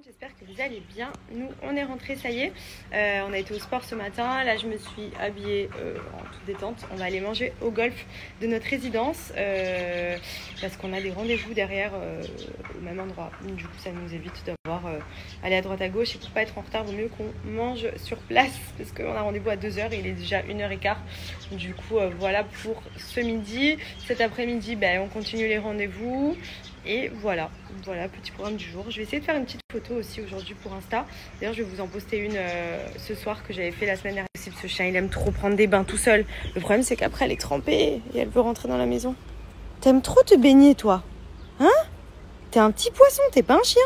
monde, j'espère que vous allez bien. Nous, on est rentrés, ça y est. On a été au sport ce matin. Là, je me suis habillée en toute détente. On va aller manger au golf de notre résidence parce qu'on a des rendez-vous derrière au même endroit. Du coup, ça nous évite d'avoir aller à droite à gauche. Et pour pas être en retard, il vaut mieux qu'on mange sur place parce qu'on a rendez-vous à 2h et il est déjà 1h15. Du coup, voilà pour ce midi. Cet après-midi, on continue les rendez-vous. Et voilà, petit programme du jour. Je vais essayer de faire une petite photo aussi aujourd'hui pour Insta. D'ailleurs, je vais vous en poster une ce soir que j'avais fait la semaine dernière. Ce chien, il aime trop prendre des bains tout seul. Le problème, c'est qu'après, elle est trempée et elle veut rentrer dans la maison. T'aimes trop te baigner, toi? Hein? T'es un petit poisson, t'es pas un chien?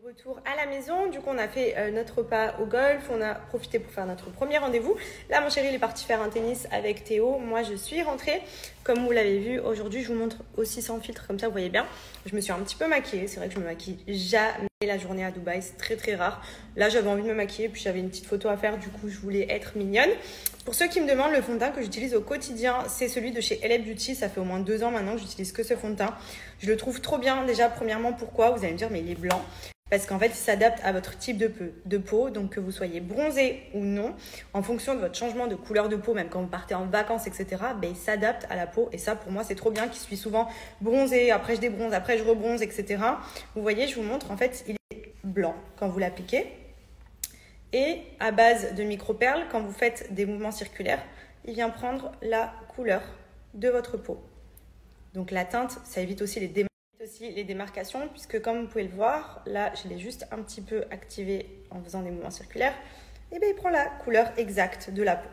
Retour à la maison, du coup on a fait notre repas au golf, on a profité pour faire notre premier rendez-vous. Là mon chéri il est parti faire un tennis avec Théo, moi je suis rentrée. Comme vous l'avez vu aujourd'hui, je vous montre aussi sans filtre, comme ça vous voyez bien. Je me suis un petit peu maquillée, c'est vrai que je me maquille jamais la journée à Dubaï, c'est très très rare. Là j'avais envie de me maquiller, puis j'avais une petite photo à faire, du coup je voulais être mignonne. Pour ceux qui me demandent, le fond de teint que j'utilise au quotidien, c'est celui de chez LA Beauty. Ça fait au moins 2 ans maintenant que j'utilise que ce fond de teint. Je le trouve trop bien. Déjà, premièrement, pourquoi? Vous allez me dire, mais il est blanc. Parce qu'en fait, il s'adapte à votre type de peau. Donc, que vous soyez bronzé ou non, en fonction de votre changement de couleur de peau, même quand vous partez en vacances, etc., il s'adapte à la peau. Et ça, pour moi, c'est trop bien, qui suis souvent bronzé. Après, je débronze, après, je rebronze, etc. Vous voyez, je vous montre. En fait, il est blanc quand vous l'appliquez. Et à base de micro-perles, quand vous faites des mouvements circulaires, il vient prendre la couleur de votre peau. Donc la teinte, ça évite aussi les démarcations, puisque comme vous pouvez le voir, là je l'ai juste un petit peu activé en faisant des mouvements circulaires, et il prend la couleur exacte de la peau.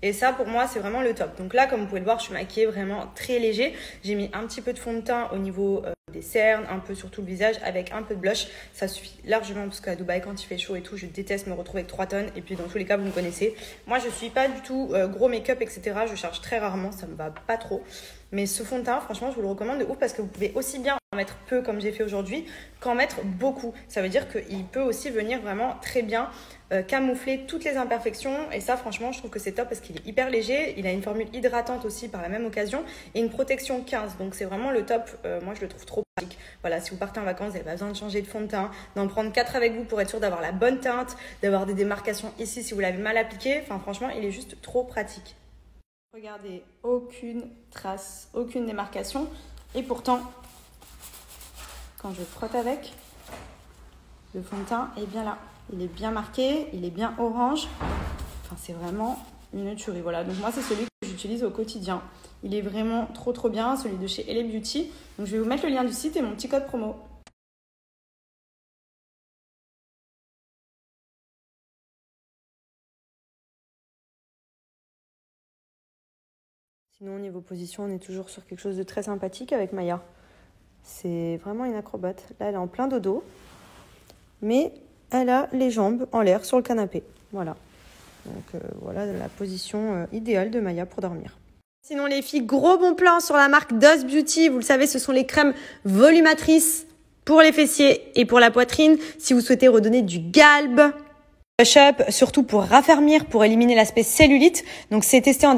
Et ça pour moi c'est vraiment le top. Donc là comme vous pouvez le voir, je suis maquillée vraiment très léger. J'ai mis un petit peu de fond de teint au niveau des cernes, un peu sur tout le visage, avec un peu de blush. Ça suffit largement parce qu'à Dubaï quand il fait chaud et tout, je déteste me retrouver avec 3 tonnes. Et puis dans tous les cas vous me connaissez, moi je suis pas du tout gros make-up, etc. Je charge très rarement, ça me va pas trop. Mais ce fond de teint, franchement, je vous le recommande de ouf parce que vous pouvez aussi bien en mettre peu comme j'ai fait aujourd'hui qu'en mettre beaucoup. Ça veut dire qu'il peut aussi venir vraiment très bien camoufler toutes les imperfections. Et ça, franchement, je trouve que c'est top parce qu'il est hyper léger. Il a une formule hydratante aussi par la même occasion et une protection 15. Donc, c'est vraiment le top. Moi, je le trouve trop pratique. Voilà, si vous partez en vacances, vous n'avez pas besoin de changer de fond de teint, d'en prendre 4 avec vous pour être sûr d'avoir la bonne teinte, d'avoir des démarcations ici si vous l'avez mal appliqué. Enfin, franchement, il est juste trop pratique. Regardez, aucune trace, aucune démarcation. Et pourtant, quand je frotte avec, le fond de teint est bien là. Il est bien marqué, il est bien orange. Enfin, c'est vraiment une tuerie. Voilà, donc moi, c'est celui que j'utilise au quotidien. Il est vraiment trop bien, celui de chez LA Beauty. Donc, je vais vous mettre le lien du site et mon petit code promo. Sinon, au niveau position, on est toujours sur quelque chose de très sympathique avec Maya. C'est vraiment une acrobate. Là, elle est en plein dodo. Mais elle a les jambes en l'air sur le canapé. Voilà. Donc, voilà la position idéale de Maya pour dormir. Sinon, les filles, gros bon plan sur la marque DOS Beauty. Vous le savez, ce sont les crèmes volumatrices pour les fessiers et pour la poitrine. Si vous souhaitez redonner du galbe, Push-up, surtout pour raffermir, pour éliminer l'aspect cellulite. Donc c'est testé en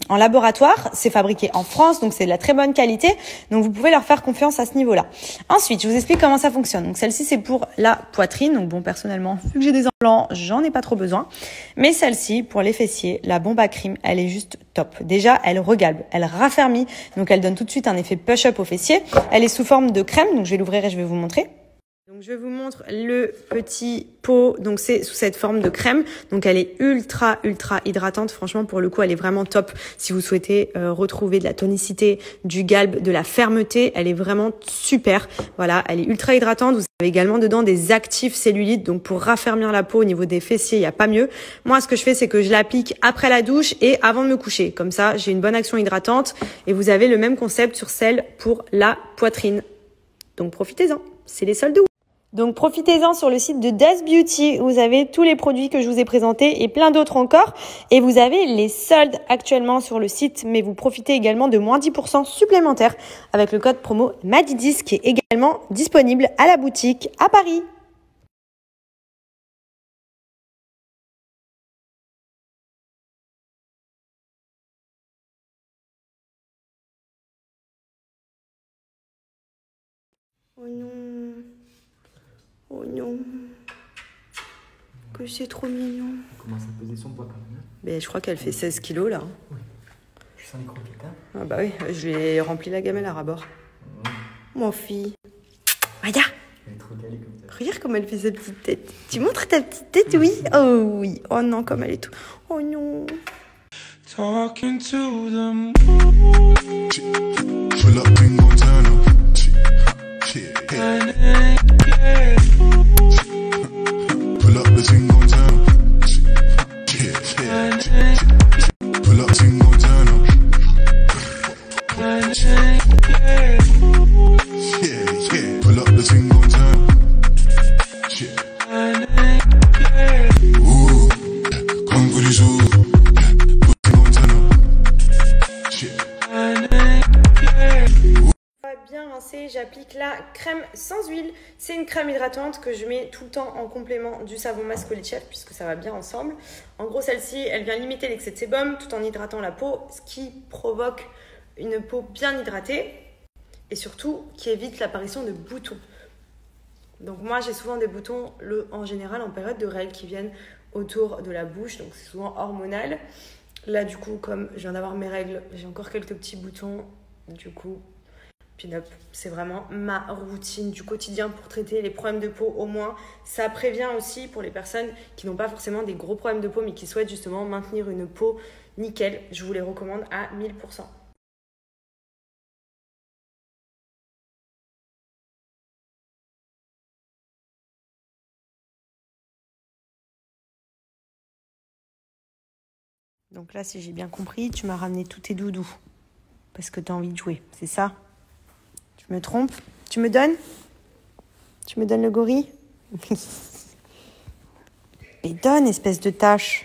laboratoire, c'est fabriqué en France, donc c'est de la très bonne qualité. Donc vous pouvez leur faire confiance à ce niveau-là. Ensuite, je vous explique comment ça fonctionne. Donc celle-ci c'est pour la poitrine. Donc bon, personnellement, vu que j'ai des implants, j'en ai pas trop besoin. Mais celle-ci pour les fessiers, la bombe à crème, elle est juste top. Déjà, elle regalbe, elle raffermit, donc elle donne tout de suite un effet push-up aux fessiers. Elle est sous forme de crème, donc je vais l'ouvrir et je vais vous montrer. Donc je vous montre le petit pot, donc c'est sous cette forme de crème, donc elle est ultra hydratante, franchement pour le coup elle est vraiment top si vous souhaitez retrouver de la tonicité, du galbe, de la fermeté, elle est vraiment super, voilà, elle est ultra hydratante, vous avez également dedans des actifs cellulites, donc pour raffermir la peau au niveau des fessiers, il n'y a pas mieux. Moi ce que je fais c'est que je l'applique après la douche et avant de me coucher, comme ça j'ai une bonne action hydratante et vous avez le même concept sur celle pour la poitrine, donc profitez-en, c'est les soldes. Donc profitez-en sur le site de Dust Beauty, vous avez tous les produits que je vous ai présentés et plein d'autres encore. Et vous avez les soldes actuellement sur le site, mais vous profitez également de moins 10% supplémentaires avec le code promo Madidis qui est également disponible à la boutique à Paris. Oh non. Oh non. Que c'est trop mignon. Elle commence à peser son poids quand même. Mais je crois qu'elle fait 16 kilos là. Oui. Je sens les croquettes. Hein. Ah bah oui, je lui ai rempli la gamelle à rabord. Mon fille. Maya. Elle est trop calée comme ça. Regarde comme elle fait sa petite tête. Tu montres ta petite tête, oui? Oh oui. Oh non, comme elle est tout. Oh non. Talking to the moon. Pull up, bingo, turn up. Pull up the single turn up. Pull up single turn up. Yeah. Pull up the single turn up. Ooh, come for this ooh. Single turn up. Bien rincé, j'applique la crème sans huile. C'est une crème hydratante que je mets tout le temps en complément du savon masque Chef puisque ça va bien ensemble. En gros, celle-ci, elle vient limiter l'excès de sébum tout en hydratant la peau, ce qui provoque une peau bien hydratée et surtout qui évite l'apparition de boutons. Donc moi, j'ai souvent des boutons en général en période de règles qui viennent autour de la bouche, donc c'est souvent hormonal. Là, du coup, comme je viens d'avoir mes règles, j'ai encore quelques petits boutons, du coup... Pin-up, c'est vraiment ma routine du quotidien pour traiter les problèmes de peau au moins. Ça prévient aussi pour les personnes qui n'ont pas forcément des gros problèmes de peau mais qui souhaitent justement maintenir une peau nickel. Je vous les recommande à 1000%. Donc là, si j'ai bien compris, tu m'as ramené tous tes doudous parce que tu as envie de jouer, c'est ça? Je me trompe? Tu me donnes? Tu me donnes le gorille? Mais donne, espèce de tâche.